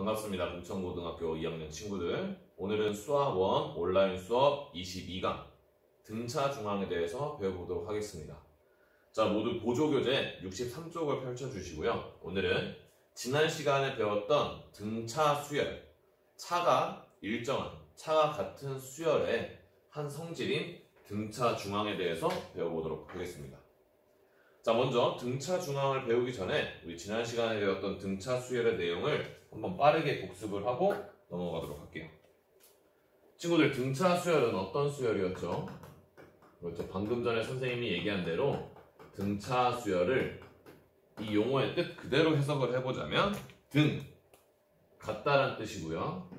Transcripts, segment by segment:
반갑습니다. 공천고등학교 2학년 친구들. 오늘은 수학1 온라인 수업 22강 등차 중앙에 대해서 배워보도록 하겠습니다. 자, 모두 보조교재 63쪽을 펼쳐주시고요. 오늘은 지난 시간에 배웠던 등차 수열, 차가 일정한, 차가 같은 수열의 한 성질인 등차 중앙에 대해서 배워보도록 하겠습니다. 자, 먼저 등차 중앙을 배우기 전에 우리 지난 시간에 배웠던 등차 수열의 내용을 한번 빠르게 복습을 하고 넘어가도록 할게요. 친구들, 등차 수열은 어떤 수열이었죠? 그렇죠. 방금 전에 선생님이 얘기한 대로 등차 수열을 이 용어의 뜻 그대로 해석을 해보자면 등, 같다란 뜻이고요.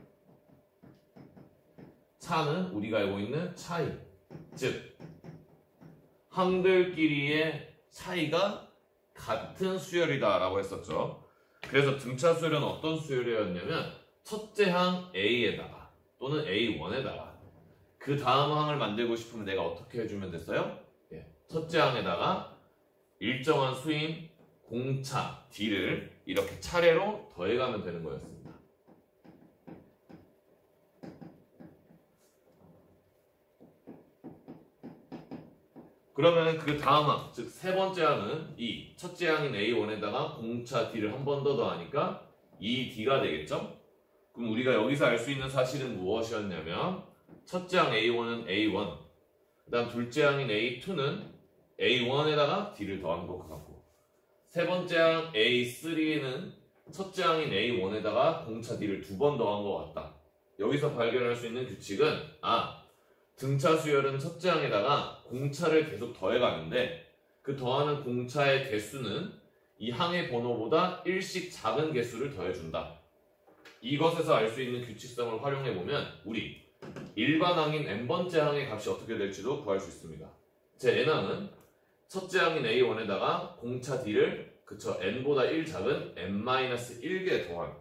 차는 우리가 알고 있는 차이, 즉 항들끼리의 차이가 같은 수열이다 라고 했었죠. 그래서 등차 수열은 어떤 수열이었냐면 첫째 항 A에다가 또는 A1에다가 그 다음 항을 만들고 싶으면 내가 어떻게 해주면 됐어요? 첫째 항에다가 일정한 수인 공차 D를 이렇게 차례로 더해가면 되는 거였습니다. 그러면 그 다음 항, 즉 세 번째 항은 이 첫째 항인 A1에다가 공차 D를 한 번 더 더하니까 2D가 되겠죠? 그럼 우리가 여기서 알 수 있는 사실은 무엇이었냐면 첫째 항 A1은 A1, 그 다음 둘째 항인 A2는 A1에다가 D를 더한 것과 같고 세 번째 항 A3는 첫째 항인 A1에다가 공차 D를 두 번 더한 것 같다. 여기서 발견할 수 있는 규칙은 등차 수열은 첫째 항에다가 공차를 계속 더해가는데 그 더하는 공차의 개수는 이 항의 번호보다 1씩 작은 개수를 더해준다. 이것에서 알 수 있는 규칙성을 활용해보면 우리 일반 항인 n번째 항의 값이 어떻게 될지도 구할 수 있습니다. 제 n항은 첫째 항인 A1에다가 공차 D를 n보다 1 작은 n-1개 더한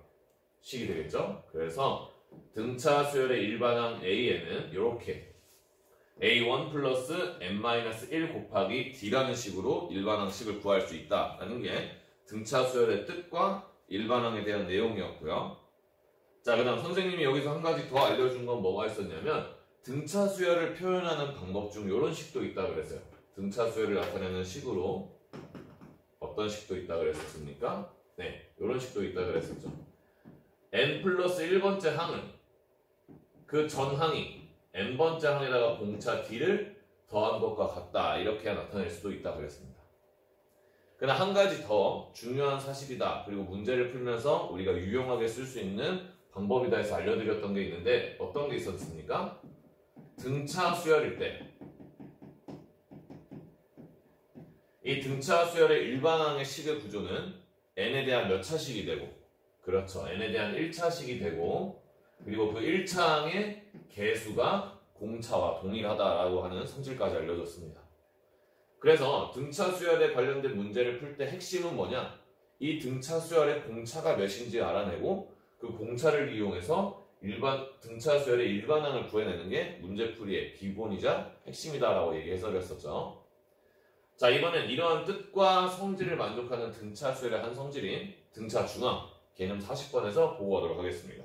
식이 되겠죠. 그래서 등차 수열의 일반항 A에는 이렇게 A1 플러스 n-1 곱하기 D라는 식으로 일반항식을 구할 수 있다라는 게 등차 수열의 뜻과 일반항에 대한 내용이었고요. 자, 그 다음 선생님이 여기서 한 가지 더 알려준 건 뭐가 있었냐면 등차 수열을 표현하는 방법 중 이런 식도 있다 그랬어요. 등차 수열을 나타내는 식으로 어떤 식도 있다 그랬었습니까? 네, 이런 식도 있다 그랬었죠. n 플러스 1번째 항은 그 전 항이 n번째 항에다가 공차 D를 더한 것과 같다. 이렇게 나타낼 수도 있다 그랬습니다. 그러나 한 가지 더 중요한 사실이다. 그리고 문제를 풀면서 우리가 유용하게 쓸 수 있는 방법이다 해서 알려드렸던 게 있는데 어떤 게 있었습니까? 등차 수열일 때 이 등차 수열의 일반항의 식의 구조는 n에 대한 몇 차식이 되고 그렇죠. n에 대한 1차식이 되고 그리고 그 1차항의 개수가 공차와 동일하다라고 하는 성질까지 알려줬습니다. 그래서 등차 수열에 관련된 문제를 풀 때 핵심은 뭐냐? 이 등차 수열의 공차가 몇인지 알아내고 그 공차를 이용해서 등차 수열의 일반항을 구해내는 게 문제풀이의 기본이자 핵심이다라고 해설했었죠. 자, 이번엔 이러한 뜻과 성질을 만족하는 등차 수열의 한 성질인 등차 중앙 개념 40번에서 보고 가도록 하겠습니다.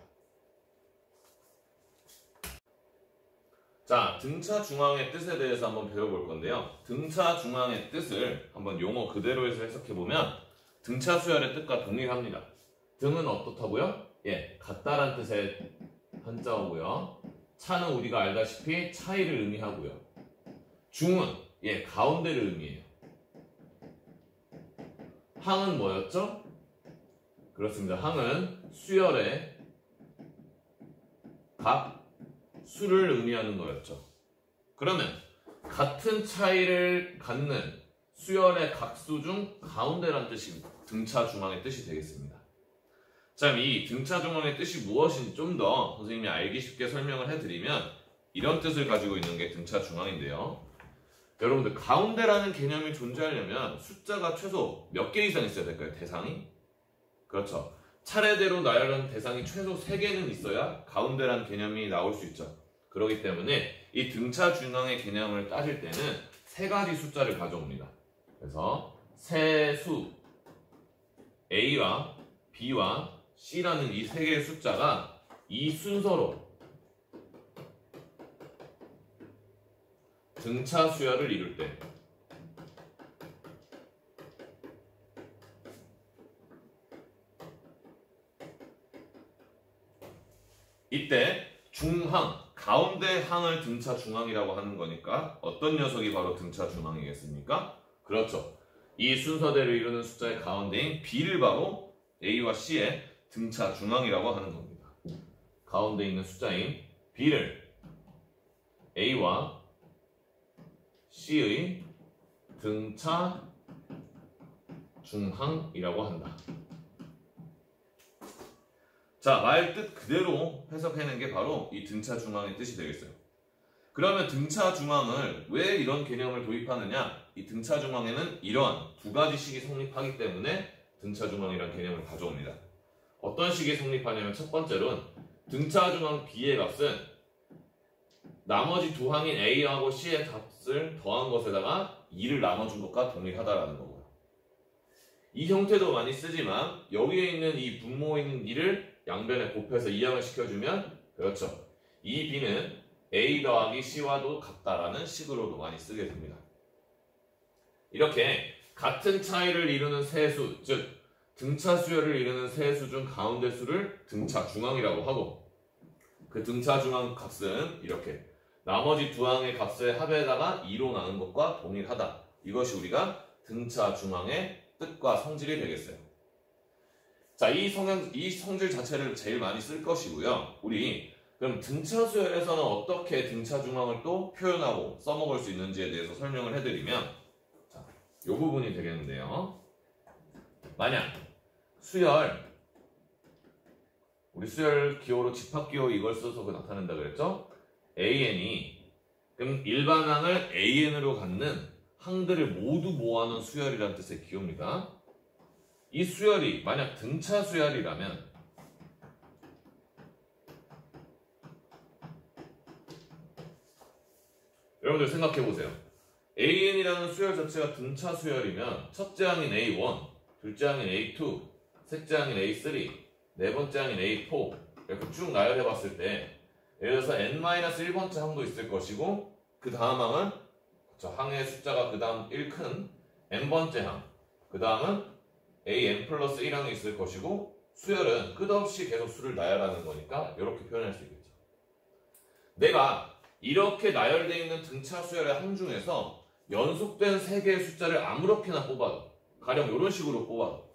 자, 등차 중앙의 뜻에 대해서 한번 배워볼 건데요. 등차 중앙의 뜻을 한번 용어 그대로 해서 해석해보면 등차 수열의 뜻과 동일합니다. 등은 어떻다고요? 같다란 뜻의 한자어고요. 차는 우리가 알다시피 차이를 의미하고요. 중은 가운데를 의미해요. 항은 뭐였죠? 그렇습니다. 항은 수열의 각 수를 의미하는 거였죠. 그러면 같은 차이를 갖는 수열의 각수 중 가운데란 뜻이 등차 중앙의 뜻이 되겠습니다. 자, 이 등차 중앙의 뜻이 무엇인지 좀 더 선생님이 알기 쉽게 설명을 해드리면 이런 뜻을 가지고 있는 게 등차 중앙인데요. 여러분들 가운데라는 개념이 존재하려면 숫자가 최소 몇 개 이상 있어야 될까요? 대상이? 그렇죠. 차례대로 나열하는 대상이 최소 3개는 있어야 가운데라는 개념이 나올 수 있죠. 그렇기 때문에 이 등차 중앙의 개념을 따질 때는 3가지 숫자를 가져옵니다. 그래서 세 수 A와 B와 C라는 이 세 개의 숫자가 이 순서로 등차 수열을 이룰 때 이때 중항, 가운데 항을 등차 중항이라고 하는 거니까 어떤 녀석이 바로 등차 중항이겠습니까? 그렇죠. 이 순서대로 이루는 숫자의 가운데인 B를 바로 A와 C의 등차 중항이라고 하는 겁니다. 가운데 있는 숫자인 B를 A와 C의 등차 중항이라고 한다. 자, 말 뜻 그대로 해석해낸 게 바로 이 등차 중항의 뜻이 되겠어요. 그러면 등차 중항을 왜 이런 개념을 도입하느냐? 이 등차 중항에는 이러한 두 가지 식이 성립하기 때문에 등차 중항이라는 개념을 가져옵니다. 어떤 식이 성립하냐면 첫 번째로는 등차 중항 B의 값은 나머지 두 항인 A하고 C의 값을 더한 것에다가 2를 나눠준 것과 동일하다라는 거고요. 이 형태도 많이 쓰지만 여기에 있는 이 분모에 있는 2를 양변에 곱해서 이항을 시켜주면 그렇죠. 이 B는 A 더하기 C와도 같다라는 식으로도 많이 쓰게 됩니다. 이렇게 같은 차이를 이루는 세수, 즉 등차 수열을 이루는 세수 중 가운데 수를 등차 중항이라고 하고 그 등차 중항 값은 이렇게 나머지 두 항의 값의 합에다가 2로 나눈 것과 동일하다. 이것이 우리가 등차 중항의 뜻과 성질이 되겠어요. 자, 이 성질 자체를 제일 많이 쓸 것이고요. 우리 그럼 등차 수열에서는 어떻게 등차 중항을 또 표현하고 써먹을 수 있는지에 대해서 설명을 해드리면 자, 이 부분이 되겠는데요. 만약 수열, 우리 수열 기호로 집합기호 이걸 써서 나타낸다 그랬죠? AN이 그럼 일반 항을 AN으로 갖는 항들을 모두 모아놓은 수열이라는 뜻의 기호입니다. 이 수열이 만약 등차 수열이라면 여러분들 생각해보세요. AN이라는 수열 자체가 등차 수열이면 첫째 항인 A1, 둘째 항인 A2, 셋째 항인 A3, 네 번째 항인 A4 이렇게 쭉 나열해봤을 때 예를 들어서 n-1번째 항도 있을 것이고 그 다음 항은 항의 숫자가 그 다음 1큰 n번째 항, 그 다음은 an 플러스 1항이 있을 것이고 수열은 끝없이 계속 수를 나열하는 거니까 이렇게 표현할 수 있겠죠. 내가 이렇게 나열되어 있는 등차 수열의 항 중에서 연속된 3개의 숫자를 아무렇게나 뽑아도 가령 이런 식으로 뽑아도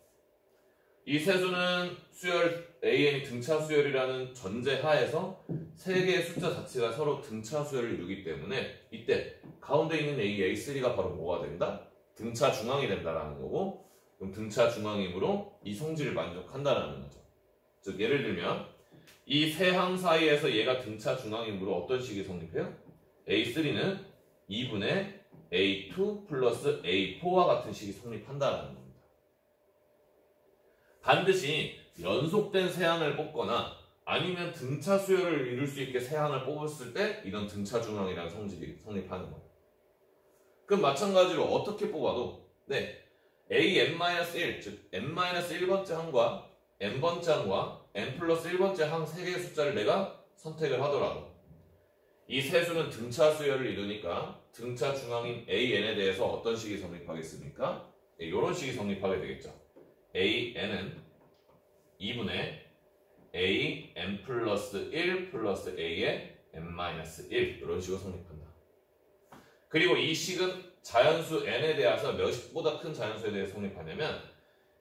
이 세수는 수열 AN이 등차 수열이라는 전제 하에서 3개의 숫자 자체가 서로 등차 수열을 이루기 때문에 이때 가운데 있는 A3가 바로 뭐가 된다? 등차 중항이 된다라는 거고 그럼 등차 중항이므로 이 성질을 만족한다라는 거죠. 즉 예를 들면 이 세 항 사이에서 얘가 등차 중항이므로 어떤 식이 성립해요? A3는 2분의 A2 플러스 A4와 같은 식이 성립한다라는 겁니다. 반드시 연속된 세 항을 뽑거나 아니면 등차 수열을 이룰 수 있게 세 항을 뽑았을 때 이런 등차 중항이라는 성질이 성립하는 거예요. 그럼 마찬가지로 어떻게 뽑아도 an-1, 즉 n-1번째 항과 n번째 항과 n 플러스 1번째 항 3개의 숫자를 내가 선택을 하더라도 이 세수는 등차 수열을 이루니까 등차 중항인 an에 대해서 어떤 식이 성립하겠습니까? 이런 식이 성립하게 되겠죠. an은 2분의 a n 플러스 1 플러스 a의 n-1 이런 식으로 성립한다. 그리고 이 식은 자연수 n에 대해서 몇보다 큰 자연수에 대해 성립하냐면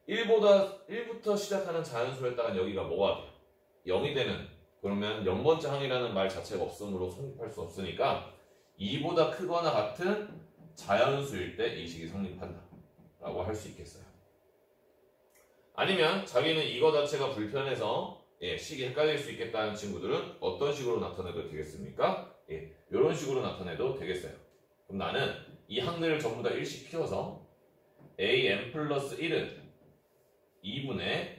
1부터 시작하는 자연수였다가 여기가 뭐가 돼요? 0이 되는 그러면 0번째 항이라는 말 자체가 없으므로 성립할 수 없으니까 2보다 크거나 같은 자연수일 때 이 식이 성립한다 라고 할 수 있겠어요. 아니면 자기는 이거 자체가 불편해서 식이 헷갈릴 수 있겠다는 친구들은 어떤 식으로 나타내도 되겠습니까? 이런 식으로 나타내도 되겠어요. 그럼 나는 이 항들을 전부 다 일씩 피워서 an 플러스 1은 2분의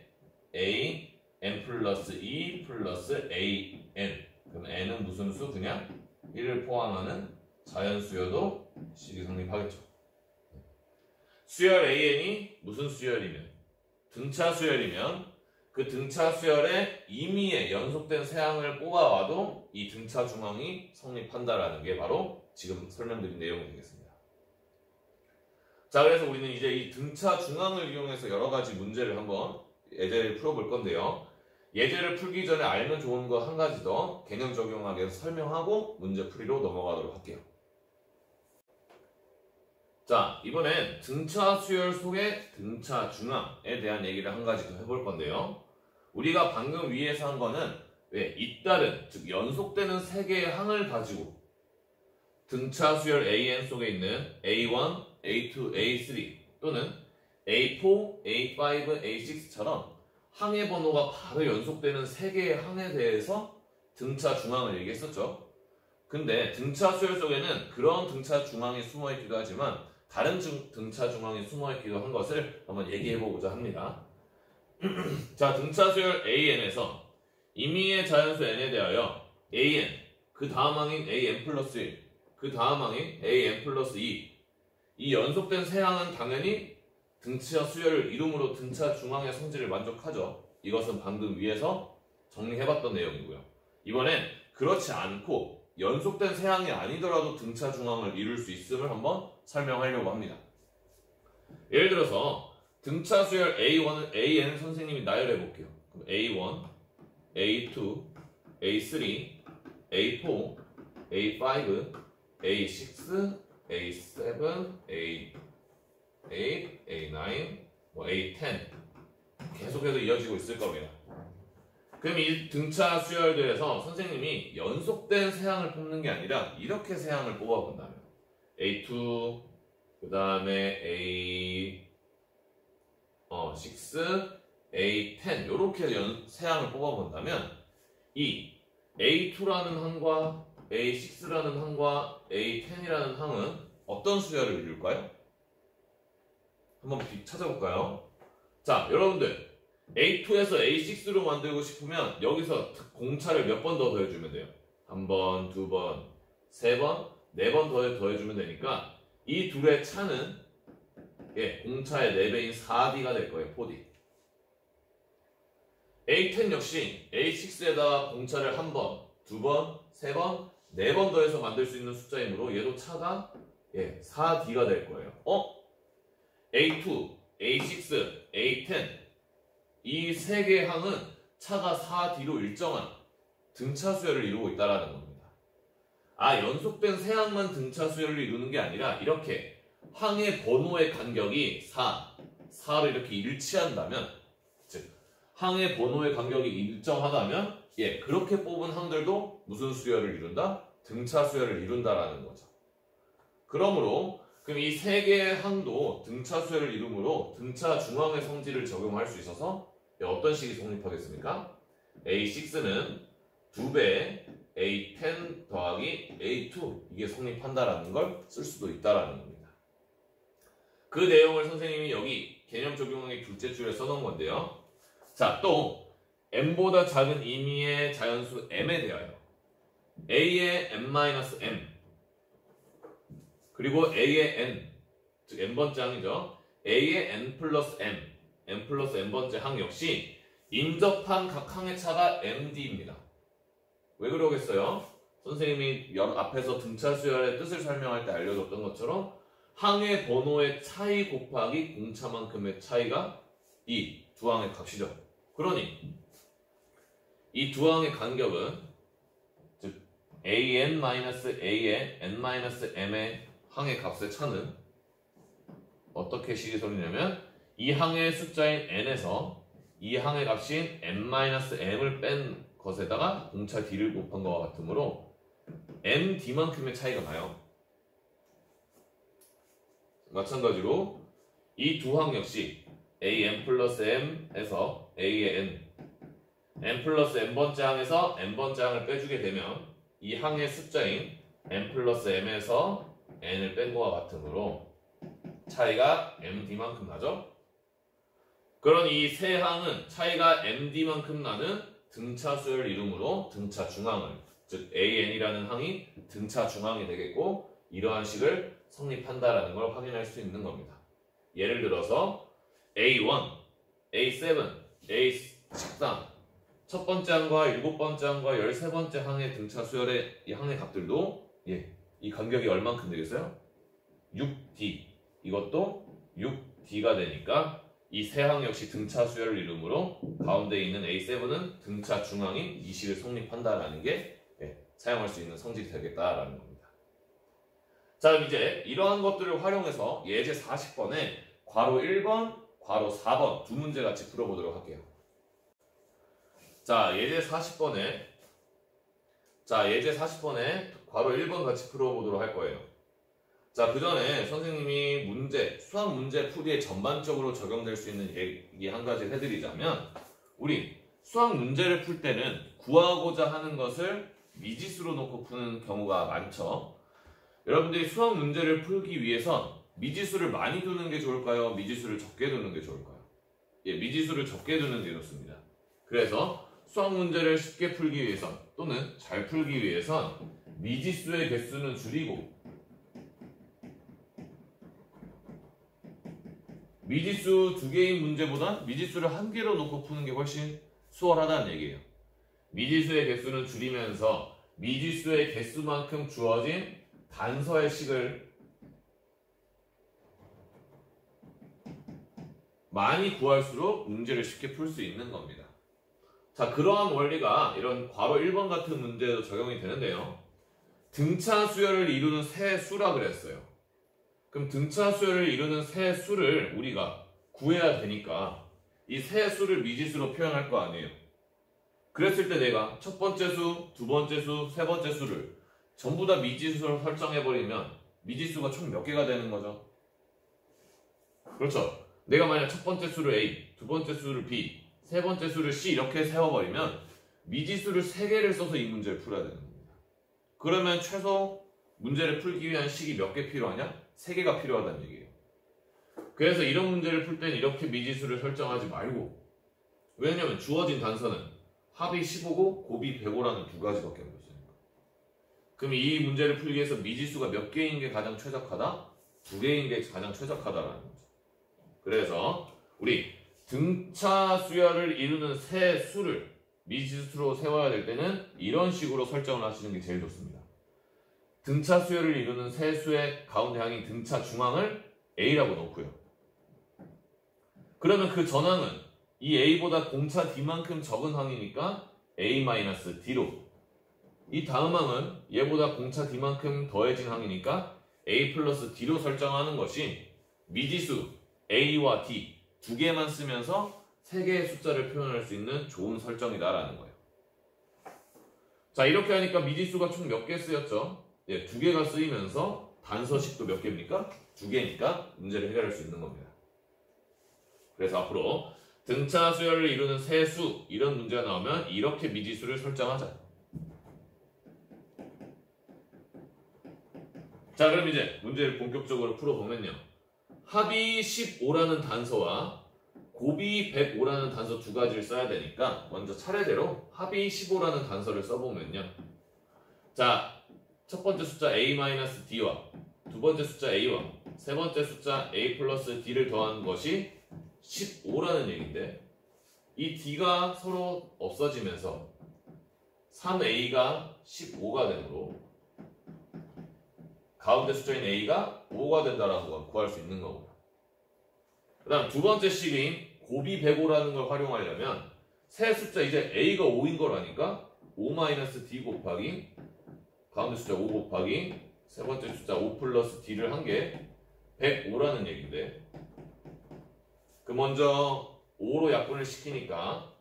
a n 플러스 2 플러스 a n 그럼 n은 무슨 수? 그냥 1을 포함하는 자연수여도 식이 성립하겠죠. 수열 an이 무슨 수열이면 등차 수열이면 그 등차 수열에 임의의 연속된 세항을 뽑아와도 이 등차 중앙이 성립한다라는 게 바로 지금 설명드린 내용이 되겠습니다. 자, 그래서 우리는 이제 이 등차 중앙을 이용해서 여러 가지 문제를 한번 예제를 풀어볼 건데요. 예제를 풀기 전에 알면 좋은 거 한 가지 더 개념 적용하기 위해서 설명하고 문제 풀이로 넘어가도록 할게요. 자, 이번엔 등차 수열 속의 등차 중앙에 대한 얘기를 한 가지 더 해볼 건데요. 우리가 방금 위에서 한 거는 잇따른, 즉 연속되는 세 개의 항을 가지고 등차 수열 AN 속에 있는 A1, A2, A3 또는 A4, A5, A6처럼 항의 번호가 바로 연속되는 세 개의 항에 대해서 등차 중앙을 얘기했었죠. 근데 등차 수열 속에는 그런 등차 중앙이 숨어 있기도 하지만 다른 등차 중앙이 숨어 있기도 한 것을 한번 얘기해 보고자 합니다. 자, 등차 수열 AN에서 임의의 자연수 n에 대하여 AN, 그 다음 항인 AN 플러스 1, 그 다음 항인 AN 플러스 2, 이 연속된 세 항은 당연히 등차 수열을 이름으로 등차 중앙의 성질을 만족하죠. 이것은 방금 위에서 정리해봤던 내용이고요. 이번엔 그렇지 않고 연속된 세 항이 아니더라도 등차 중앙을 이룰 수 있음을 한번 설명하려고 합니다. 예를 들어서 등차 수열 A1을 AN 선생님이 나열해 볼게요. 그럼 A1, A2, A3, A4, A5, A6, A7, A8, A9, A10 계속해서 이어지고 있을 겁니다. 그럼 이 등차 수열들에서 선생님이 연속된 세항을 뽑는 게 아니라 이렇게 세항을 뽑아본다면 A2, 그 다음에 A6, A10 이렇게 세항을 뽑아본다면 이 A2라는 항과 A6라는 항과 A10이라는 항은 어떤 수열을 이룰까요? 한번 찾아볼까요? 자, 여러분들 A2에서 A6로 만들고 싶으면 여기서 공차를 몇 번 더 더해주면 돼요? 한 번, 두 번, 세 번, 네 번 더해주면 되니까 이 둘의 차는 공차의 4배인 4D가 될 거예요. 4D. A10 역시 A6에다가 공차를 한 번, 두 번, 세 번, 네 번 더해서 만들 수 있는 숫자이므로 얘도 차가 4D가 될 거예요. A2, A6, A10 이 세 개의 항은 차가 4D로 일정한 등차 수열을 이루고 있다는 겁니다. 연속된 세 항만 등차 수열을 이루는 게 아니라 이렇게 항의 번호의 간격이 4로 이렇게 일치한다면, 즉 항의 번호의 간격이 일정하다면 그렇게 뽑은 항들도 무슨 수열을 이룬다? 등차 수열을 이룬다라는 거죠. 그러므로 그럼 이 세 개의 항도 등차 수열을 이루므로 등차 중앙의 성질을 적용할 수 있어서 어떤 식이 성립하겠습니까? A6는 2배 A10 더하기 A2 이게 성립한다라는 걸 쓸 수도 있다라는 겁니다. 그 내용을 선생님이 여기 개념 적용하기 둘째 줄에 써놓은 건데요. 자, 또 m보다 작은 임의의 자연수 m에 대하여 a의 m-m 그리고 a의 n, 즉 n번째 항이죠. a의 n 플러스 m 플러스 n번째 항 역시 인접한 각 항의 차가 md입니다. 왜 그러겠어요? 선생님이 앞에서 등차 수열의 뜻을 설명할 때 알려줬던 것처럼 항의 번호의 차이 곱하기 공차만큼의 차이가 이 두 항의 값이죠. 그러니 이 두 항의 간격은 즉 an-a의 n-m의 항의 값의 차는 어떻게 식이 소리냐면 이 항의 숫자인 n에서 이 항의 값인 n-m을 뺀 것에다가 공차 d를 곱한 것과 같으므로 md만큼의 차이가 나요. 마찬가지로 이 두 항 역시 an 플러스 m에서 a의 n 플러스 n번째 항에서 n번째 항을 빼주게 되면 이 항의 숫자인 n 플러스 m에서 n을 뺀 것과 같으므로 차이가 md만큼 나죠. 그런 이 세 항은 차이가 md만큼 나는 등차 수열을 이루므로 등차 중앙을, 즉 an이라는 항이 등차 중앙이 되겠고 이러한 식을 성립한다라는 걸 확인할 수 있는 겁니다. 예를 들어서 A1, A7, A6 식상 첫 번째 항과 일곱 번째 항과 13번째 항의 등차 수열의 이 항의 값들도 이 간격이 얼만큼 되겠어요? 6D. 이것도 6D가 되니까 이 세 항 역시 등차 수열을 이루므로 가운데 있는 A7은 등차 중항인 이 식을 성립한다라는 게 사용할 수 있는 성질이 되겠다라는 겁니다. 자, 그럼 이제 이러한 것들을 활용해서 예제 40번에 괄호 1번, 괄호 4번 두 문제 같이 풀어보도록 할게요. 자, 예제 40번에 괄호 1번 같이 풀어보도록 할 거예요. 자, 그 전에 선생님이 수학 문제 풀이에 전반적으로 적용될 수 있는 얘기 한 가지 해드리자면, 우리 수학 문제를 풀 때는 구하고자 하는 것을 미지수로 놓고 푸는 경우가 많죠. 여러분들이 수학 문제를 풀기 위해선 미지수를 많이 두는 게 좋을까요? 미지수를 적게 두는 게 좋을까요? 미지수를 적게 두는 게 좋습니다. 그래서 수학 문제를 쉽게 풀기 위해선 또는 잘 풀기 위해선 미지수의 개수는 줄이고 미지수 2개인 문제보다 미지수를 1개로 놓고 푸는 게 훨씬 수월하다는 얘기예요. 미지수의 개수는 줄이면서 미지수의 개수만큼 주어진 단서의 식을 많이 구할수록 문제를 쉽게 풀 수 있는 겁니다. 자, 그러한 원리가 이런 괄호 1번 같은 문제에도 적용이 되는데요. 등차 수열을 이루는 세 수라 그랬어요. 그럼 등차 수열을 이루는 세 수를 우리가 구해야 되니까 이 세 수를 미지수로 표현할 거 아니에요. 그랬을 때 내가 첫 번째 수, 두 번째 수, 세 번째 수를 전부 다 미지수로 설정해버리면 미지수가 총 몇 개가 되는 거죠? 그렇죠. 내가 만약 첫 번째 수를 A, 두 번째 수를 B, 세 번째 수를 C 이렇게 세워버리면 미지수를 3개를 써서 이 문제를 풀어야 되는 겁니다. 그러면 최소 문제를 풀기 위한 식이 몇 개 필요하냐? 3개가 필요하다는 얘기예요. 그래서 이런 문제를 풀 때는 이렇게 미지수를 설정하지 말고, 왜냐면 주어진 단서는 합이 15고 곱이 105라는 두 가지밖에 없으니까. 그럼 이 문제를 풀기 위해서 미지수가 몇 개인 게 가장 최적하다? 2개인 게 가장 최적하다라는 거죠. 그래서 우리 등차 수열을 이루는 세 수를 미지수로 세워야 될 때는 이런 식으로 설정을 하시는 게 제일 좋습니다. 등차 수열을 이루는 세 수의 가운데 항인 등차 중항을 A라고 놓고요. 그러면 그 전항은 이 A보다 공차 D만큼 적은 항이니까 A-D로, 이 다음 항은 얘보다 공차 D만큼 더해진 항이니까 A 플러스 D로 설정하는 것이 미지수 A와 D 2개만 쓰면서 3개의 숫자를 표현할 수 있는 좋은 설정이다라는 거예요. 자, 이렇게 하니까 미지수가 총 몇 개 쓰였죠? 2개가 쓰이면서 단서식도 몇 개입니까? 2개니까 문제를 해결할 수 있는 겁니다. 그래서 앞으로 등차 수열을 이루는 세 수, 이런 문제가 나오면 이렇게 미지수를 설정하자. 자, 그럼 이제 문제를 본격적으로 풀어보면요. 합이 15라는 단서와 곱이 105라는 단서 두 가지를 써야 되니까 먼저 차례대로 합이 15라는 단서를 써보면요. 자, 첫 번째 숫자 A-D와 두 번째 숫자 A와 세 번째 숫자 A 플러스 D를 더한 것이 15라는 얘기인데, 이 D가 서로 없어지면서 3A가 15가 되므로 가운데 숫자인 A가 5가 된다라는 걸 구할 수 있는 거고요. 그 다음 두 번째 식인 곱이 105라는 걸 활용하려면 새 숫자 이제 A가 5인 거라니까 5-D 곱하기 가운데 숫자 5 곱하기 세 번째 숫자 5 플러스 D를 한 게 105라는 얘기인데, 그 먼저 5로 약분을 시키니까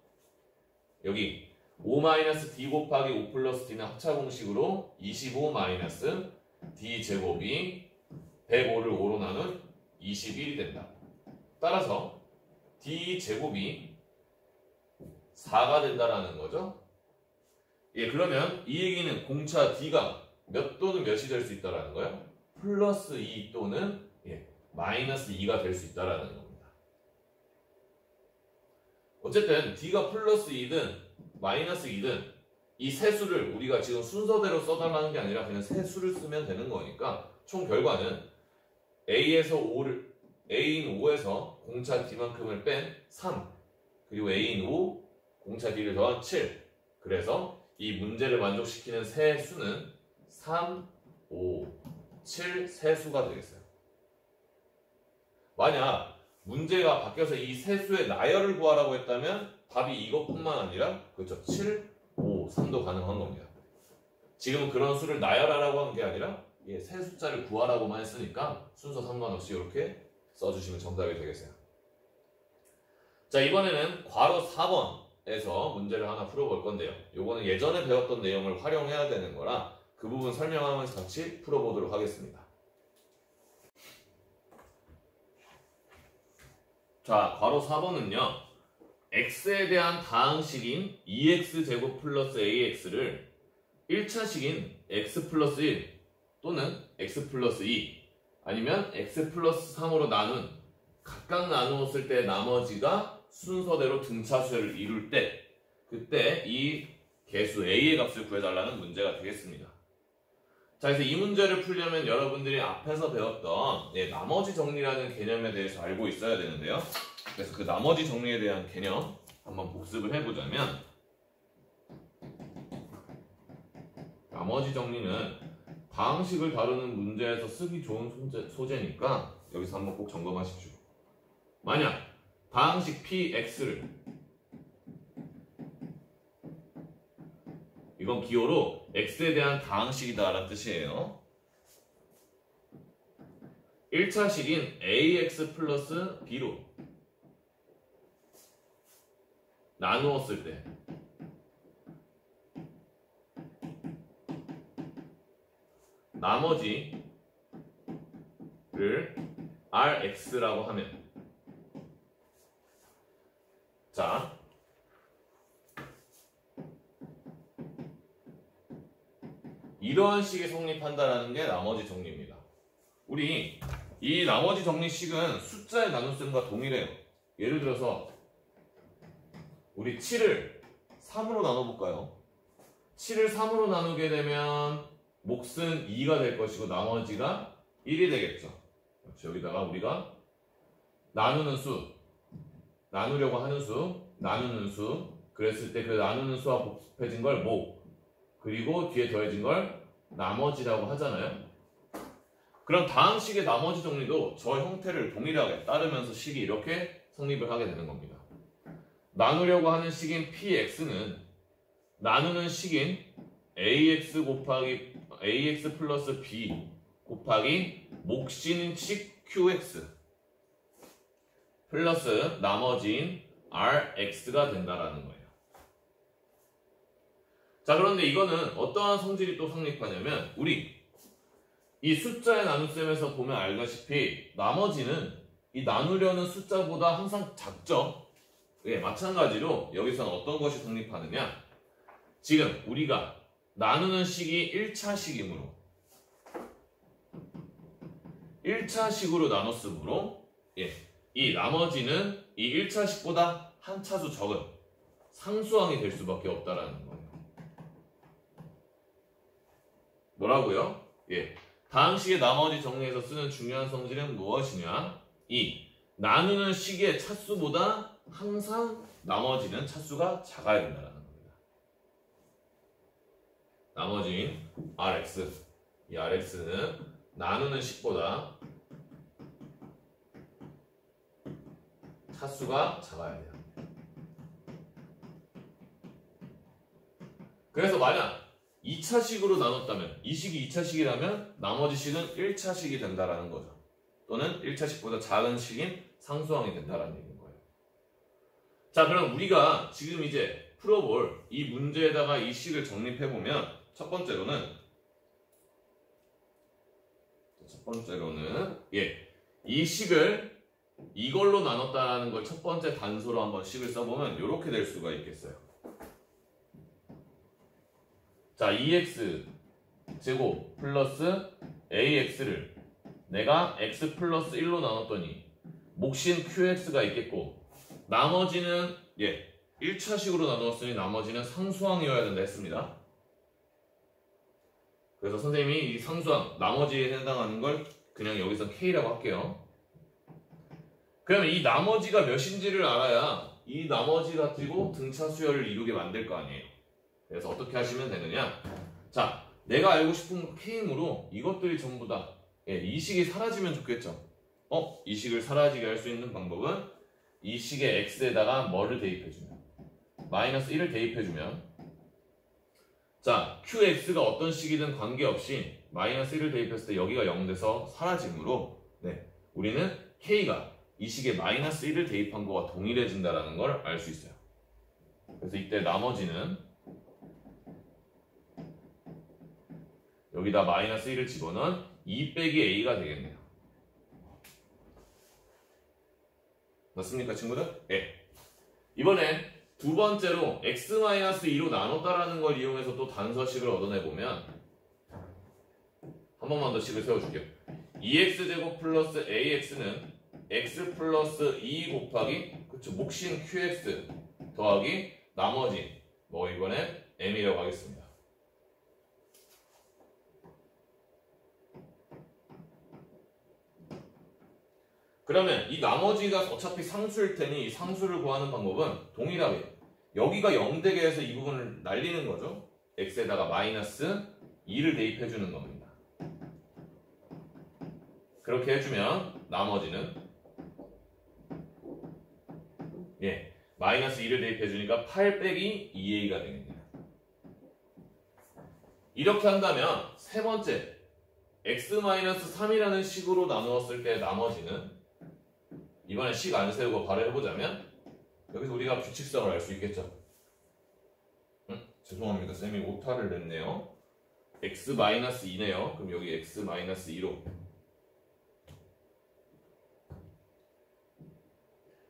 여기 5-D 곱하기 5 플러스 D는 합차 공식으로 25-D 제곱이 105를 5로 나눈 21이 된다. 따라서 D 제곱이 4가 된다라는 거죠. 그러면 이 얘기는 공차 D가 몇 또는 몇이 될 수 있다라는 거예요? 플러스 2 또는 마이너스 2가 될 수 있다라는 겁니다. 어쨌든 D가 플러스 2든 마이너스 2든 이 세 수를 우리가 지금 순서대로 써달라는 게 아니라 그냥 세 수를 쓰면 되는 거니까 총 결과는 A인 5에서 공차 D만큼을 뺀 3, 그리고 A인 5, 공차 D를 더한 7. 그래서 이 문제를 만족시키는 세 수는 3, 5, 7 세 수가 되겠어요. 만약 문제가 바뀌어서 이 세 수의 나열을 구하라고 했다면 답이 이것뿐만 아니라 그렇죠. 7, 5, 3도 가능한 겁니다. 지금은 그런 수를 나열하라고 한 게 아니라 세 숫자를 구하라고만 했으니까 순서 상관없이 이렇게 써주시면 정답이 되겠어요. 자, 이번에는 괄호 4번에서 문제를 하나 풀어볼 건데요. 요거는 예전에 배웠던 내용을 활용해야 되는 거라 그 부분 설명하면서 같이 풀어보도록 하겠습니다. 자, 괄호 4번은요. x에 대한 다항식인 2x제곱 플러스 ax를 1차식인 x 플러스 1 또는 x 플러스 2 아니면 x 플러스 3으로 나눈 각각 나누었을 때 나머지가 순서대로 등차수를 이룰 때 그때 이 개수 a의 값을 구해달라는 문제가 되겠습니다. 자, 그래서 이 문제를 풀려면 여러분들이 앞에서 배웠던 나머지 정리라는 개념에 대해서 알고 있어야 되는데요. 그래서 그 나머지 정리에 대한 개념 한번 복습을 해보자면 나머지 정리는 다항식을 다루는 문제에서 쓰기 좋은 소재니까 여기서 한번 꼭 점검하십시오. 만약 다항식 px를 이건 기호로 x에 대한 다항식이다 라는 뜻이에요. 1차식인 ax 플러스 b로 나누었을 때 나머지를 rx라고 하면 자 이러한 식이 성립한다라는 게 나머지 정리입니다. 우리 이 나머지 정리식은 숫자의 나눗셈과 동일해요. 예를 들어서 우리 7을 3으로 나눠볼까요? 7을 3으로 나누게 되면 몫은 2가 될 것이고 나머지가 1이 되겠죠. 그렇죠. 여기다가 우리가 나누는 수, 나누려고 하는 수, 나누는 수 그랬을 때 그 나누는 수와 복습해진 걸 목 그리고 뒤에 더해진 걸 나머지라고 하잖아요. 그럼 다항식의 나머지 정리도 저 형태를 동일하게 따르면서 식이 이렇게 성립을 하게 되는 겁니다. 나누려고 하는 식인 px는 나누는 식인 ax 곱하기 ax 플러스 b 곱하기 몫인 식 qx 플러스 나머지인 rx가 된다라는 거예요. 자, 그런데 이거는 어떠한 성질이 또 성립하냐면 우리 이 숫자의 나눗셈에서 보면 알다시피 나머지는 이 나누려는 숫자보다 항상 작죠. 마찬가지로 여기서는 어떤 것이 성립하느냐 지금 우리가 나누는 식이 1차식이므로 1차식으로 나눴으므로 이 나머지는 이 1차식보다 한 차수 적은 상수항이 될 수밖에 없다라는 거예요. 뭐라고요? 다항식의 나머지 정리에서 쓰는 중요한 성질은 무엇이냐? 이 나누는 식의 차수보다 항상 나머지는 차수가 작아야 된다는 겁니다. 나머지인 rx 이 rx는 나누는 식보다 차수가 작아야 돼요. 그래서 만약 2차식으로 나눴다면 이 식이 2차식이라면 나머지 식은 1차식이 된다라는 거죠. 또는 1차식보다 작은 식인 상수항이 된다라는 얘기인 거예요. 자, 그럼 우리가 지금 이제 풀어볼 이 문제에다가 이 식을 정립해보면 첫 번째로는 이 식을 이걸로 나눴다라는 걸 첫 번째 단서로 한번 식을 써보면 이렇게 될 수가 있겠어요. 자, 2x 제곱 플러스 ax를 내가 x 플러스 1로 나눴더니 몫인 qx가 있겠고 나머지는 1차식으로 나누었으니 나머지는 상수항이어야 된다 했습니다. 그래서 선생님이 이 상수항 나머지에 해당하는 걸 그냥 여기서 k라고 할게요. 그러면 이 나머지가 몇인지를 알아야 이 나머지 가지고 등차 수열을 이루게 만들 거 아니에요. 그래서 어떻게 하시면 되느냐? 자, 내가 알고 싶은 K이므로 이것들이 전부 다 이 식이 사라지면 좋겠죠. 이 식을 사라지게 할 수 있는 방법은 이 식의 x에다가 뭐를 대입해주면 마이너스 1을 대입해주면 자, qx가 어떤 식이든 관계없이 마이너스 1을 대입했을 때 여기가 0 돼서 사라지므로 우리는 k가 이 식에 마이너스 1을 대입한 거와 동일해진다는 걸 알 수 있어요. 그래서 이때 나머지는 여기다 마이너스 1을 집어넣은 2 빼기 a가 되겠네요. 맞습니까, 친구들? 이번엔 두 번째로 x-2로 나눴다라는 걸 이용해서 또 단서식을 얻어내보면 한 번만 더 식을 세워줄게요. 2x제곱 플러스 ax는 x 플러스 2 곱하기 그쵸 몫인 qx 더하기 나머지 뭐 이번엔 m이라고 하겠습니다. 그러면 이 나머지가 어차피 상수일 테니 이 상수를 구하는 방법은 동일하게 여기가 0 되게 해서 이 부분을 날리는 거죠. x에다가 마이너스 2를 대입해 주는 겁니다. 그렇게 해주면 나머지는 마이너스 2를 대입해 주니까 8 빼기 2a가 되겠네요. 이렇게 한다면 세 번째 x-3이라는 식으로 나누었을 때 나머지는 이번에 식 안 세우고 바로 해보자면 여기서 우리가 규칙성을 알 수 있겠죠. 죄송합니다. 쌤이 오타를 냈네요. x-2네요. 그럼 여기 x-2로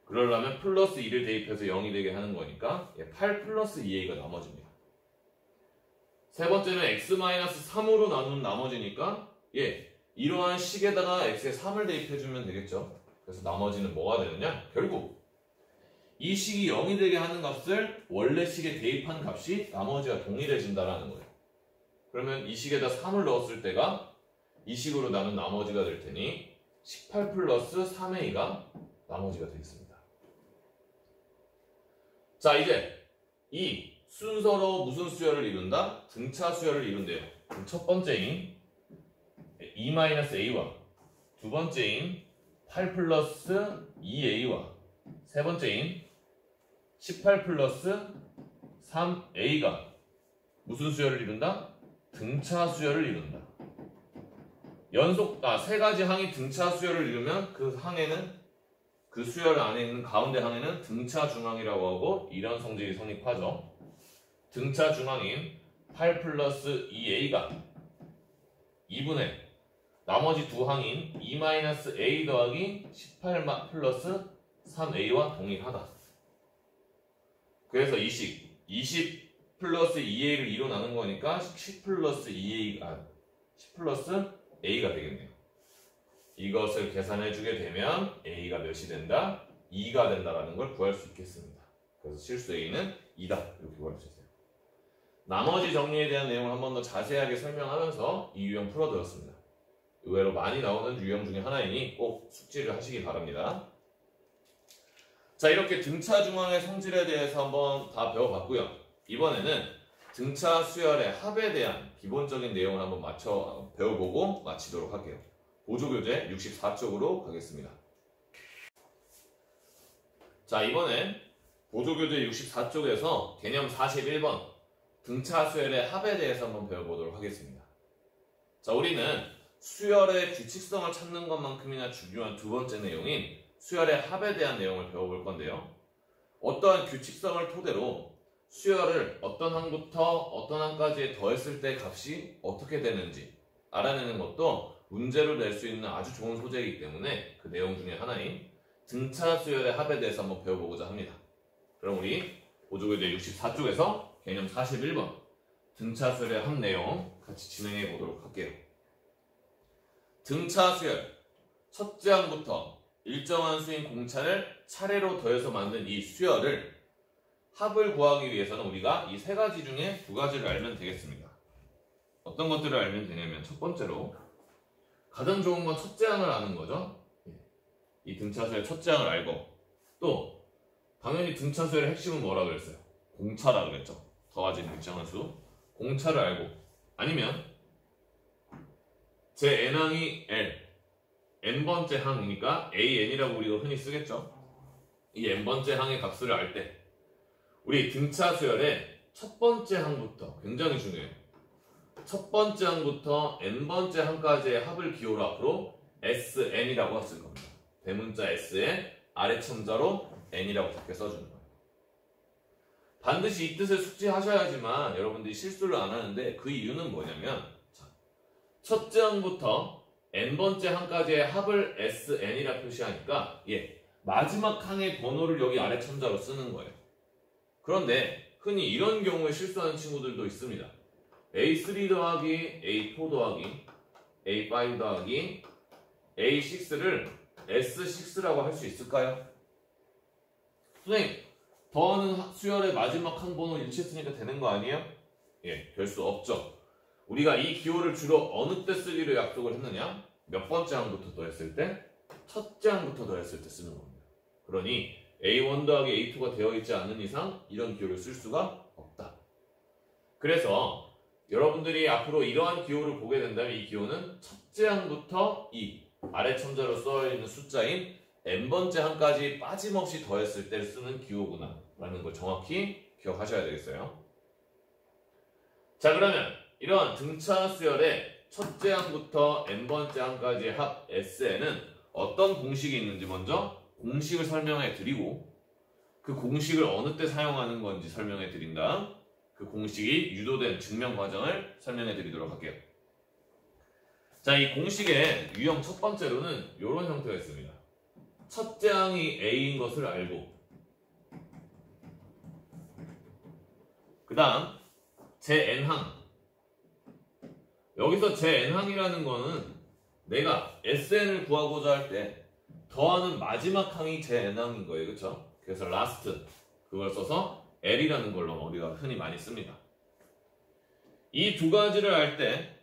그러려면 플러스 2를 대입해서 0이 되게 하는 거니까 8 플러스 2a가 나머지입니다. 세 번째는 x-3으로 나눈 나머지니까 이러한 식에다가 x에 3을 대입해주면 되겠죠. 그래서 나머지는 뭐가 되느냐? 결국 이 식이 0이 되게 하는 값을 원래 식에 대입한 값이 나머지와 동일해진다라는 거예요. 그러면 이 식에다 3을 넣었을 때가 이 식으로 나눈 나머지가 될 테니 18 플러스 3a가 나머지가 되겠습니다. 자, 이제 이 순서로 무슨 수열을 이룬다? 등차 수열을 이룬대요. 그럼 첫 번째인 2-a와 두 번째인 8 플러스 2a와 세 번째인 18 플러스 3a가 무슨 수열을 이룬다? 등차 수열을 이룬다. 세 가지 항이 등차 수열을 이루면 그 항에는 그 수열 안에 있는 가운데 항에는 등차 중항이라고 하고 이런 성질이 성립하죠. 등차 중항인 8 플러스 2a가 2분의 나머지 두 항인 2-a 더하기 18 플러스 3a와 동일하다. 그래서 이 식 20 플러스 2a를 2로 나눈 거니까 10 플러스 10 플러스 a가 되겠네요. 이것을 계산해 주게 되면 a가 몇이 된다? 2가 된다라는 걸 구할 수 있겠습니다. 그래서 실수 a는 2다. 이렇게 구할 수 있어요. 나머지 정리에 대한 내용을 한 번 더 자세하게 설명하면서 이 유형 풀어드렸습니다. 의외로 많이 나오는 유형 중에 하나이니 꼭 숙지를 하시기 바랍니다. 자, 이렇게 등차 중항의 성질에 대해서 한번 다 배워봤고요. 이번에는 등차 수열의 합에 대한 기본적인 내용을 한번 배워보고 마치도록 할게요. 보조교재 64쪽으로 가겠습니다. 자, 이번엔 보조교재 64쪽에서 개념 41번 등차 수열의 합에 대해서 한번 배워보도록 하겠습니다. 자, 우리는 수열의 규칙성을 찾는 것만큼이나 중요한 두 번째 내용인 수열의 합에 대한 내용을 배워볼 건데요. 어떠한 규칙성을 토대로 수열을 어떤 항부터 어떤 항까지 더했을 때 값이 어떻게 되는지 알아내는 것도 문제로 낼 수 있는 아주 좋은 소재이기 때문에 그 내용 중에 하나인 등차 수열의 합에 대해서 한번 배워보고자 합니다. 그럼 우리 보조교재 64쪽에서 개념 41번 등차 수열의 합 내용 같이 진행해 보도록 할게요. 등차 수열 첫째 항부터 일정한 수인 공차를 차례로 더해서 만든 이 수열을 합을 구하기 위해서는 우리가 이 세 가지 중에 두 가지를 알면 되겠습니다. 어떤 것들을 알면 되냐면 첫 번째로 가장 좋은 건 첫째 항을 아는 거죠. 이 등차 수열 첫째 항을 알고 또 당연히 등차 수열의 핵심은 뭐라 그랬어요? 공차라 그랬죠. 더하진 일정한 수. 공차를 알고 아니면 제 n항이 L n번째 항이니까 AN이라고 우리가 흔히 쓰겠죠. 이 n번째 항의 값을 알 때 우리 등차 수열의 첫 번째 항부터 굉장히 중요해요. 첫 번째 항부터 n번째 항까지의 합을 기호로 앞으로 SN이라고 쓸 겁니다. 대문자 S에 아래 첨자로 N이라고 적게 써주는 거예요. 반드시 이 뜻을 숙지하셔야지만 여러분들이 실수를 안 하는데 그 이유는 뭐냐면 첫째 항부터 n번째 항까지의 합을 SN이라 표시하니까 마지막 항의 번호를 여기 아래 첨자로 쓰는 거예요. 그런데 흔히 이런 경우에 실수하는 친구들도 있습니다. A3 더하기 A4 더하기 A5 더하기 A6를 S6라고 할 수 있을까요? 선생님, 더하는 수열의 마지막 한 번호 일치했으니까 되는 거 아니에요? 될 수 없죠. 우리가 이 기호를 주로 어느 때 쓰기로 약속을 했느냐? 몇 번째 항부터 더했을 때? 첫째 항부터 더했을 때 쓰는 겁니다. 그러니 A1 더하기 A2가 되어 있지 않는 이상 이런 기호를 쓸 수가 없다. 그래서 여러분들이 앞으로 이러한 기호를 보게 된다면 이 기호는 첫째 항부터 이 아래 첨자로 써있는 숫자인 n번째 항까지 빠짐없이 더했을 때 쓰는 기호구나 라는 걸 정확히 기억하셔야 되겠어요. 자, 그러면 이러한 등차 수열의 첫째 항부터 n번째 항까지의 합 SN은 어떤 공식이 있는지 먼저 공식을 설명해 드리고 그 공식을 어느 때 사용하는 건지 설명해 드린 다음 그 공식이 유도된 증명 과정을 설명해 드리도록 할게요. 자, 이 공식의 유형 첫 번째로는 이런 형태가 있습니다. 첫째 항이 A인 것을 알고 그 다음 제 n항 여기서 제 n항이라는 거는 내가 SN을 구하고자 할 때 더하는 마지막 항이 제 n항인 거예요. 그쵸? 그래서 last 그걸 써서 L이라는 걸로 우리가 흔히 많이 씁니다. 이 두 가지를 알 때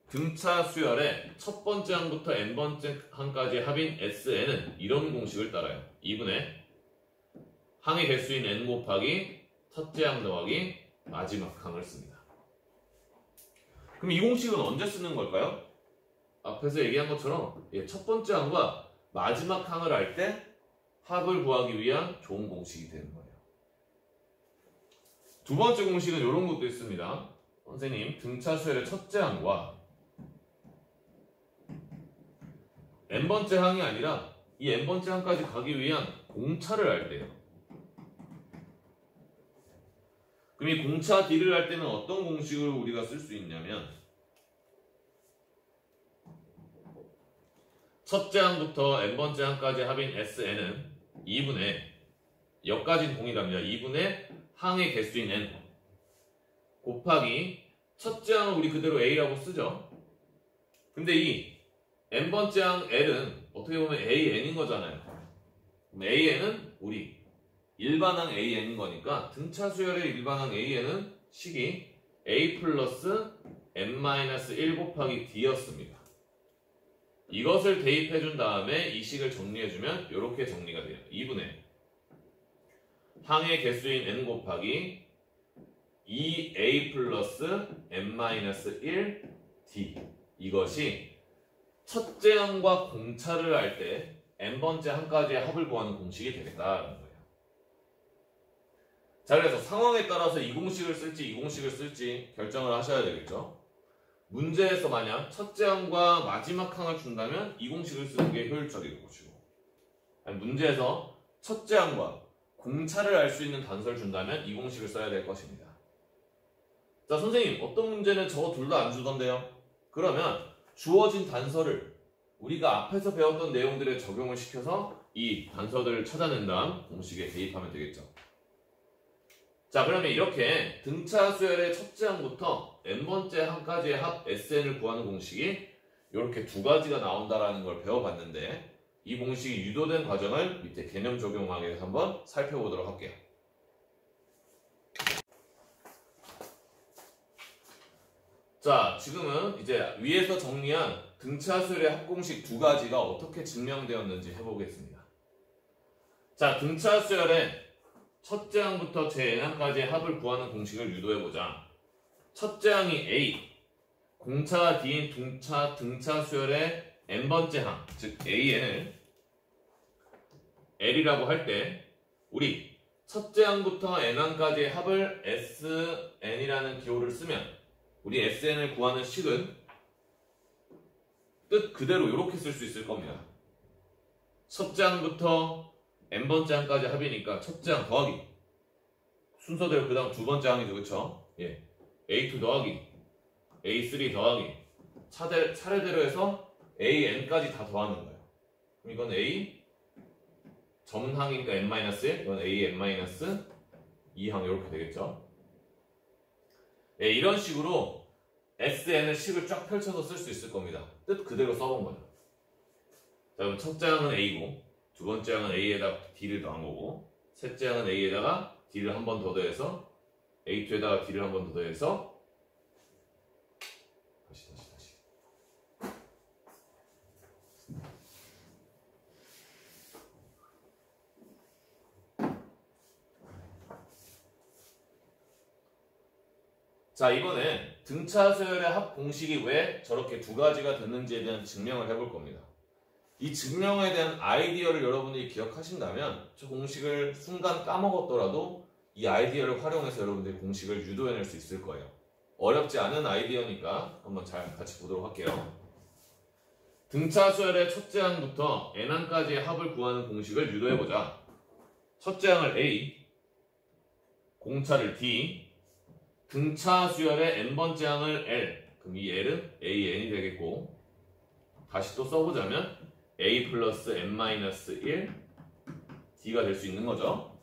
등차 수열의 첫 번째 항부터 n번째 항까지 합인 SN은 이런 공식을 따라요. 2분의 항의 개수인 n 곱하기 첫째 항 더하기 마지막 항을 씁니다. 그럼 이 공식은 언제 쓰는 걸까요? 앞에서 얘기한 것처럼 첫 번째 항과 마지막 항을 알 때 합을 구하기 위한 좋은 공식이 되는 거예요. 두 번째 공식은 이런 것도 있습니다. 선생님, 등차 수열의 첫째 항과 n번째 항이 아니라 이 n번째 항까지 가기 위한 공차를 알 때요. 그럼 이 공차 D를 할 때는 어떤 공식을 우리가 쓸 수 있냐면 첫째 항부터 n번째 항까지 합인 SN은 2분의 여기까지는 동일합니다. 2분의 항의 개수인 n 곱하기 첫째 항을 우리 그대로 A라고 쓰죠. 근데 이 n번째 항 L은 어떻게 보면 AN인 거잖아요. 그럼 AN은 우리 일반항 AN인 거니까 등차 수열의 일반항 AN은 식이 A 플러스 n-1 곱하기 D였습니다. 이것을 대입해준 다음에 이 식을 정리해주면 이렇게 정리가 돼요. 2분의 항의 개수인 n 곱하기 2a 플러스 n-1 d 이것이 첫째 항과 공차를 할 때 n번째 항까지의 합을 구하는 공식이 되겠다는 거예요. 자, 그래서 상황에 따라서 이 공식을 쓸지 이 공식을 쓸지 결정을 하셔야 되겠죠. 문제에서 만약 첫째 항과 마지막 항을 준다면 이 공식을 쓰는 게 효율적일 것이고 아니, 문제에서 첫째 항과 공차를 알 수 있는 단서를 준다면 이 공식을 써야 될 것입니다. 자, 선생님 어떤 문제는 저 둘 다 안 주던데요? 그러면 주어진 단서를 우리가 앞에서 배웠던 내용들에 적용을 시켜서 이 단서들을 찾아낸 다음 공식에 대입하면 되겠죠. 자, 그러면 이렇게 등차 수열의 첫째 항부터 n번째 항까지의 합 SN을 구하는 공식이 이렇게 두 가지가 나온다라는 걸 배워봤는데 이 공식이 유도된 과정을 밑에 개념 적용하기 위해서 한번 살펴보도록 할게요. 자, 지금은 이제 위에서 정리한 등차 수열의 합공식 두 가지가 어떻게 증명되었는지 해보겠습니다. 자, 등차 수열의 첫째 항부터 제 n항까지의 합을 구하는 공식을 유도해보자. 첫째 항이 A, 공차 D인 등차 수열의 n번째 항, 즉 AN을 L이라고 할 때 우리 첫째 항부터 n항까지의 합을 SN이라는 기호를 쓰면 우리 SN을 구하는 식은 뜻 그대로 이렇게 쓸 수 있을 겁니다. 첫째 항부터 n번째 항까지 합이니까 첫째 항 더하기 순서대로 그 다음 두 번째 항이죠. 그쵸? 예. A2 더하기 A3 더하기 차례대로 해서 AN까지 다 더하는 거예요. 그럼 이건 A 점항이니까 n-1, 이건 AN-2항 이렇게 되겠죠. 예, 이런 식으로 SN을 식을 쫙 펼쳐서 쓸 수 있을 겁니다. 뜻 그대로 써본 거죠. 자, 그럼 첫째 항은 A고 두 번째 항은 A에다가 D를 더한 거고 셋째 항은 A에다가 D를 한 번 더 더해서 A2에다가 D를 한 번 더 더해서 다시 자, 이번에 등차 서열의 합 공식이 왜 저렇게 두 가지가 됐는지에 대한 증명을 해볼 겁니다. 이 증명에 대한 아이디어를 여러분들이 기억하신다면 저 공식을 순간 까먹었더라도 이 아이디어를 활용해서 여러분들이 공식을 유도해낼 수 있을 거예요. 어렵지 않은 아이디어니까 한번 잘 같이 보도록 할게요. 등차 수열의 첫째 항부터 n항까지의 합을 구하는 공식을 유도해보자. 첫째 항을 A, 공차를 D, 등차 수열의 n번째 항을 L, 그럼 이 L은 AN이 되겠고 다시 또 써보자면 A 플러스 n-1 D가 될 수 있는 거죠.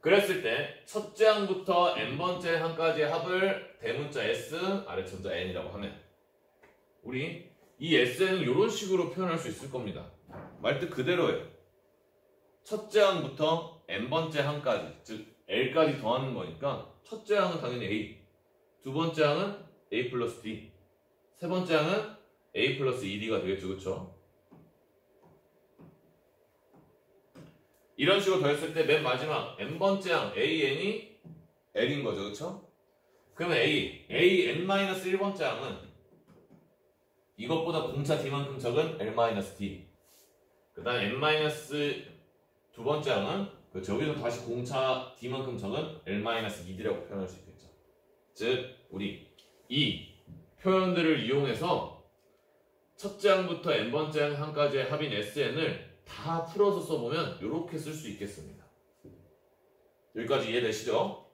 그랬을 때 첫째 항부터 n번째 항까지의 합을 대문자 S, 아래천자 N이라고 하면 우리 이 SN은 이런 식으로 표현할 수 있을 겁니다. 말뜻 그대로예요. 첫째 항부터 n번째 항까지, 즉 L까지 더하는 거니까 첫째 항은 당연히 A, 두 번째 항은 A 플러스 D, 세 번째 항은 A 플러스 2D가 되겠죠. 그쵸? 이런 식으로 더했을 때 맨 마지막 n번째 항 AN이 L인 거죠. 그쵸? 그러면 AN-1번째 항은 이것보다 공차 D만큼 적은 L-D, 그 다음 N-두 번째 항은 여기서 다시 공차 D만큼 적은 L-2D라고 표현할 수 있겠죠. 즉 우리 이 표현들을 이용해서 첫째 항부터 n번째 항까지의 합인 SN을 다 풀어서 써보면 이렇게 쓸 수 있겠습니다. 여기까지 이해되시죠?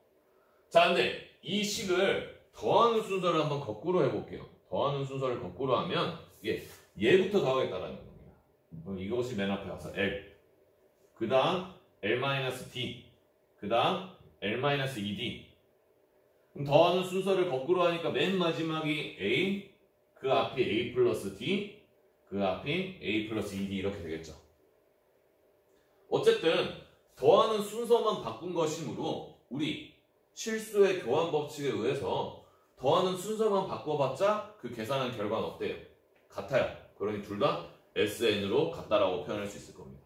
자, 근데 이 식을 더하는 순서를 한번 거꾸로 해볼게요. 더하는 순서를 거꾸로 하면 얘부터 더하겠다라는 겁니다. 그럼 이것이 맨 앞에 와서 L, 그 다음 L-D, 그 다음 L-2D. 그럼 더하는 순서를 거꾸로 하니까 맨 마지막이 A, 그 앞이 A 플러스 D, 그 앞이 A 플러스 2D 이렇게 되겠죠. 어쨌든 더하는 순서만 바꾼 것이므로 우리 실수의 교환 법칙에 의해서 더하는 순서만 바꿔봤자 그 계산한 결과는 어때요? 같아요. 그러니 둘 다 SN으로 같다라고 표현할 수 있을 겁니다.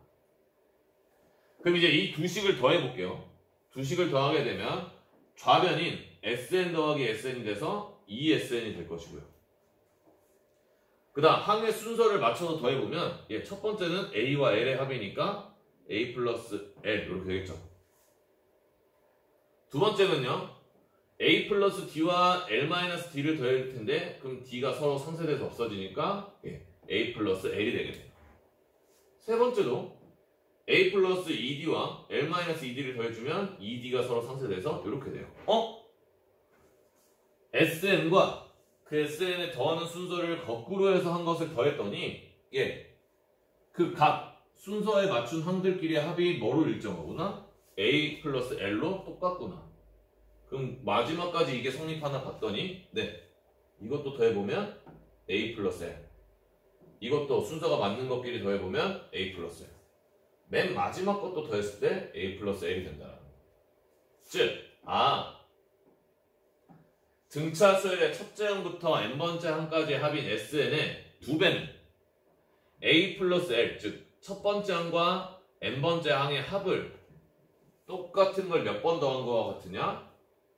그럼 이제 이 두 식을 더해볼게요. 두 식을 더하게 되면 좌변인 SN 더하기 SN이 돼서 2SN이 될 것이고요. 그 다음 항의 순서를 맞춰서 더해보면 첫 번째는 A와 L의 합이니까 A 플러스 L 이렇게 되겠죠. 두 번째는요, A 플러스 D와 L-D를 더할 텐데 그럼 D가 서로 상쇄돼서 없어지니까 A 플러스 L이 되겠네요. 세 번째도 A 플러스 2D와 L-2D를 더해주면 2D가 서로 상쇄돼서 이렇게 돼요. SN과 그 SN에 더하는 순서를 거꾸로 해서 한 것을 더했더니 그 각 순서에 맞춘 항들끼리의 합이 뭐로 일정하구나? A 플러스 L로 똑같구나. 그럼 마지막까지 이게 성립하나 봤더니 이것도 더해보면 A 플러스 L, 이것도 순서가 맞는 것끼리 더해보면 A 플러스 L, 맨 마지막 것도 더했을 때 A 플러스 L이 된다는 거예요. 즉 등차 수열의 첫째 항부터 n번째 항까지의 합인 SN의 두 배는 A 플러스 L, 즉 첫 번째 항과 n번째 항의 합을 똑같은 걸 몇 번 더한 거와 같으냐?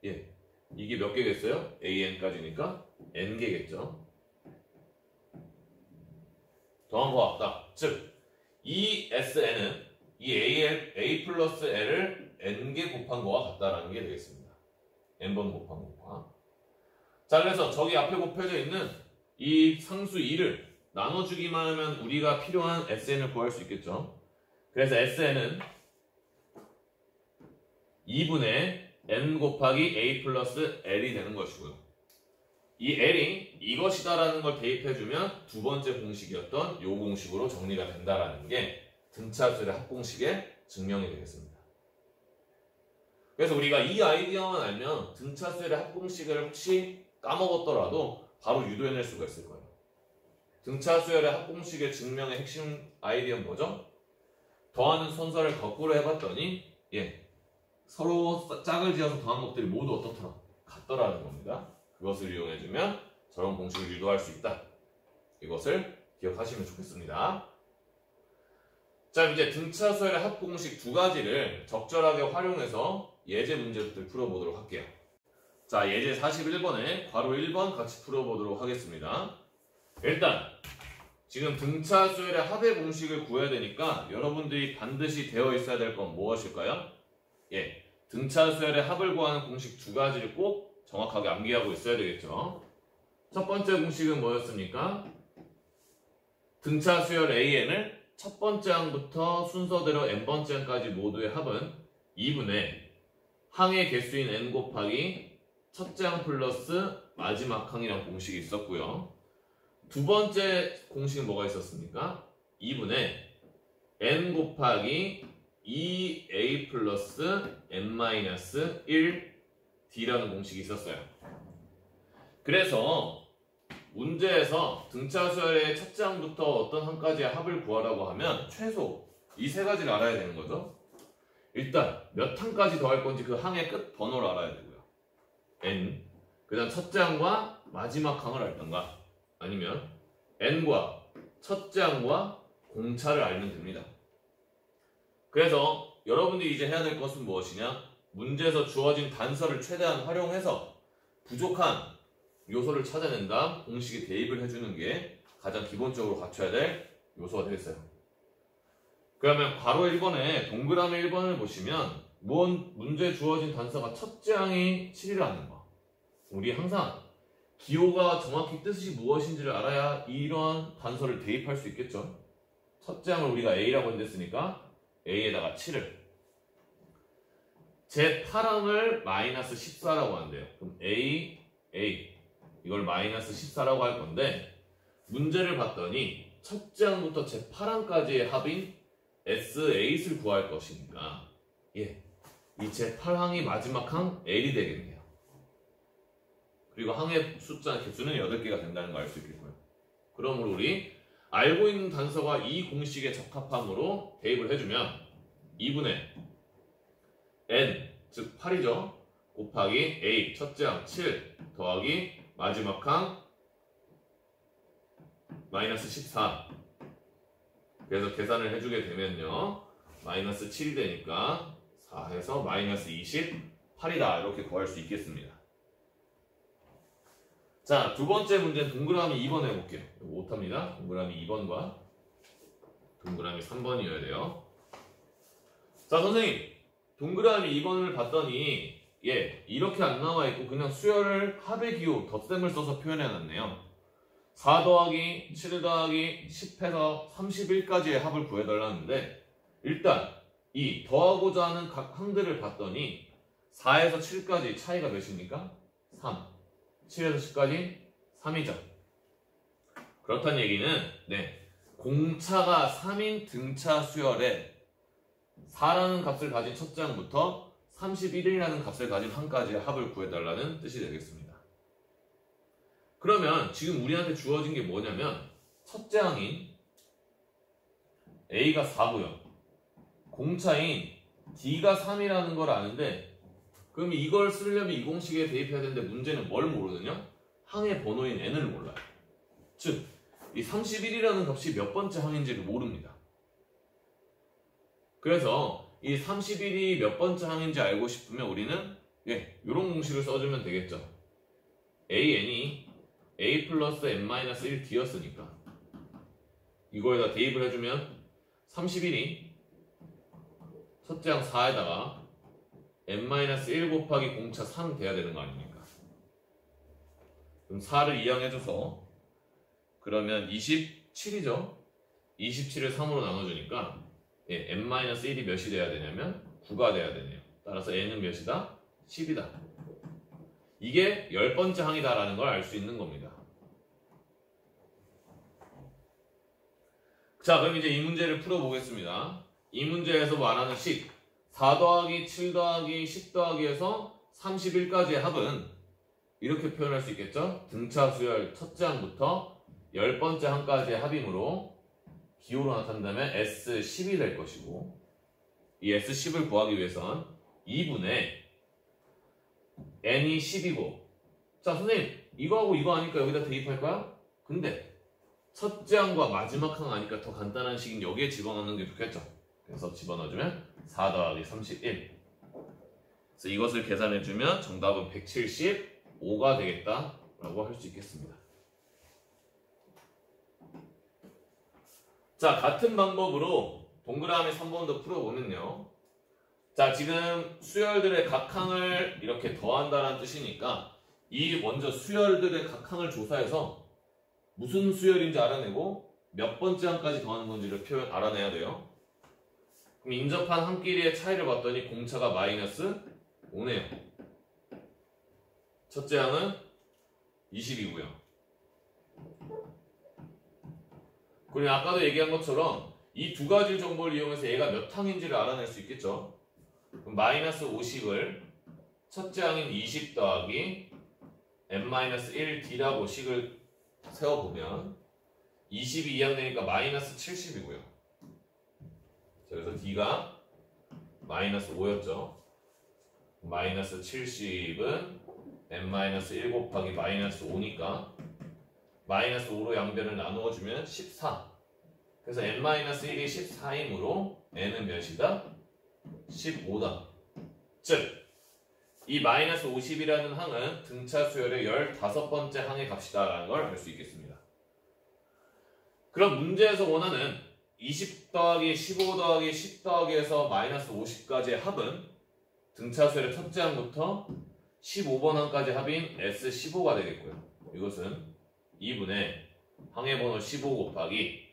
예, 이게 몇 개겠어요? AN까지니까 N개겠죠. 더한 거와 같다. 즉, 이 SN은 이 A 플러스 L을 N개 곱한 거와 같다라는 게 되겠습니다. N번 곱한 거와. 자, 그래서 저기 앞에 곱해져 있는 이 상수 2를 나눠주기만 하면 우리가 필요한 SN을 구할 수 있겠죠. 그래서 SN은 2분의 N 곱하기 A 플러스 L이 되는 것이고요. 이 L이 이것이다라는 걸 대입해주면 두 번째 공식이었던 요 공식으로 정리가 된다라는 게 등차수열의 합공식의 증명이 되겠습니다. 그래서 우리가 이 아이디어만 알면 등차수열의 합공식을 혹시 까먹었더라도 바로 유도해낼 수가 있을 거예요. 등차수열의 합공식의 증명의 핵심 아이디어는 뭐죠? 더하는 순서를 거꾸로 해봤더니 서로 짝을 지어서 더한 것들이 모두 어떻더라? 같더라는 겁니다. 그것을 이용해주면 저런 공식을 유도할 수 있다. 이것을 기억하시면 좋겠습니다. 자, 이제 등차수열의 합공식 두 가지를 적절하게 활용해서 예제 문제부터 풀어보도록 할게요. 자, 예제 41번에 괄호 1번 같이 풀어보도록 하겠습니다. 일단 지금 등차수열의 합의 공식을 구해야 되니까 여러분들이 반드시 되어 있어야 될 건 무엇일까요? 등차수열의 합을 구하는 공식 두 가지를 꼭 정확하게 암기하고 있어야 되겠죠. 첫 번째 공식은 뭐였습니까? 등차수열 AN을 첫 번째 항부터 순서대로 n번째 항까지 모두의 합은 2분의 항의 개수인 n 곱하기 첫째 항 플러스 마지막 항이라는 공식이 있었고요. 두 번째 공식은 뭐가 있었습니까? 2분의 n 곱하기 2a 플러스 n-1 d라는 공식이 있었어요. 그래서 문제에서 등차수열의 첫째 항부터 어떤 항까지의 합을 구하라고 하면 최소 이 세 가지를 알아야 되는 거죠. 일단 몇 항까지 더할 건지 그 항의 끝 번호를 알아야 되고요. n, 그 다음 첫째 항과 마지막 항을 알던가 아니면 n과 첫째 항과 공차를 알면 됩니다. 그래서 여러분들이 이제 해야 될 것은 무엇이냐? 문제에서 주어진 단서를 최대한 활용해서 부족한 요소를 찾아낸 다음 공식에 대입을 해주는 게 가장 기본적으로 갖춰야 될 요소가 되겠어요. 그러면 괄호 1번에 동그라미 1번을 보시면 문제에 주어진 단서가 첫째 항이 7이라는 거. 우리 항상 기호가 정확히 뜻이 무엇인지를 알아야 이러한 단서를 대입할 수 있겠죠. 첫째 항을 우리가 A라고 했으니까 A에다가 7을 제 8항을 마이너스 14라고 한대요. 그럼 A 이걸 마이너스 14라고 할 건데 문제를 봤더니 첫째 항부터 제 8항까지의 합인 S8을 구할 것이니까 이 제 8항이 마지막 항 L이 되겠네요. 그리고 항의 숫자 개수는 8개가 된다는 걸 알 수 있겠고요. 그러므로 우리 알고 있는 단서가 이 공식에 적합함으로 대입을 해주면 2분의 n, 즉 8이죠. 곱하기 a, 첫째 항 7 더하기 마지막 항 마이너스 14. 그래서 계산을 해주게 되면요. 마이너스 7이 되니까 4해서 마이너스 28이다. 이렇게 구할 수 있겠습니다. 자, 두 번째 문제는 동그라미 2번 해볼게요. 이거 못합니다. 동그라미 2번과 동그라미 3번이어야 돼요. 자, 선생님. 동그라미 2번을 봤더니 이렇게 안 나와 있고 그냥 수열을 합의 기호 덧셈을 써서 표현해놨네요. 4 더하기 7 더하기 10해서 31까지의 합을 구해달라는데 일단 이 더하고자 하는 각 항들을 봤더니 4에서 7까지 차이가 몇입니까? 3. 7에서 10까지 3이죠. 그렇다는 얘기는 공차가 3인 등차 수열에 4라는 값을 가진 첫째 항부터 31이라는 값을 가진 항까지의 합을 구해달라는 뜻이 되겠습니다. 그러면 지금 우리한테 주어진 게 뭐냐면 첫째 항인 A가 4고요. 공차인 D가 3이라는 걸 아는데 그럼 이걸 쓰려면 이 공식에 대입해야 되는데 문제는 뭘 모르느냐? 항의 번호인 n을 몰라요. 즉, 이 31이라는 값이 몇 번째 항인지를 모릅니다. 그래서 이 31이 몇 번째 항인지 알고 싶으면 우리는 이런 공식을 써주면 되겠죠. AN이 A 플러스 N-1D였으니까 이거에다 대입을 해주면 31이 첫째 항 4에다가 N-1 곱하기 공차 3 돼야 되는 거 아닙니까? 그럼 4를 이항해줘서 그러면 27이죠? 27을 3으로 나눠주니까 N-1이 몇이 돼야 되냐면 9가 돼야 되네요. 따라서 N은 몇이다? 10이다. 이게 10번째 항이다라는 걸 알 수 있는 겁니다. 자, 그럼 이제 이 문제를 풀어보겠습니다. 이 문제에서 말하는 식 4 더하기 7 더하기 10 더하기에서 31까지의 합은 이렇게 표현할 수 있겠죠? 등차 수열 첫째 항부터 10번째 항까지의 합이므로 기호로 나타낸다면 S10이 될 것이고 이 S10을 구하기 위해선 2분의 N이 10이고 자 선생님 이거하고 이거 하니까 여기다 대입할까요? 근데 첫째 항과 마지막 항 하니까 더 간단한 식인 여기에 집어넣는 게 좋겠죠? 그래서 집어넣어주면 4 더하기 31 그래서 이것을 계산해주면 정답은 175가 되겠다라고 할 수 있겠습니다. 자, 같은 방법으로 동그라미 3번도 풀어보면요. 자, 지금 수열들의 각항을 이렇게 더한다는 뜻이니까 이 먼저 수열들의 각항을 조사해서 무슨 수열인지 알아내고 몇 번째 항까지 더하는 건지를 알아내야 돼요. 그럼 인접한 항끼리의 차이를 봤더니 공차가 마이너스 5네요. 첫째 항은 20이고요. 그리고 아까도 얘기한 것처럼 이 두 가지 정보를 이용해서 얘가 몇 항인지를 알아낼 수 있겠죠. 그럼 마이너스 50을 첫째 항인 20 더하기 n-1d라고 식을 세워보면 20이 2항 되니까 마이너스 70이고요. 그래서 d가 마이너스 5였죠. 마이너스 70은 n-1 곱하기 마이너스 5니까 마이너스 5로 양변을 나누어주면 14. 그래서 n-1이 14이므로 n은 몇이다? 15다. 즉, 이 마이너스 50이라는 항은 등차 수열의 15번째 항의 값이다 라는 걸 알 수 있겠습니다. 그럼 문제에서 원하는 20 더하기 15 더하기 10 더하기에서 마이너스 50까지의 합은 등차 수열의 첫째 항부터 15번 항까지 합인 S15가 되겠고요. 이것은 2분의 항의 번호 15 곱하기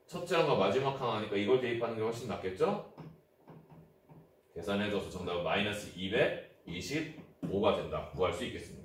첫째 항과 마지막 항 하니까 이걸 대입하는 게 훨씬 낫겠죠? 계산해줘서 정답은 마이너스 225가 된다. 구할 수 있겠습니다.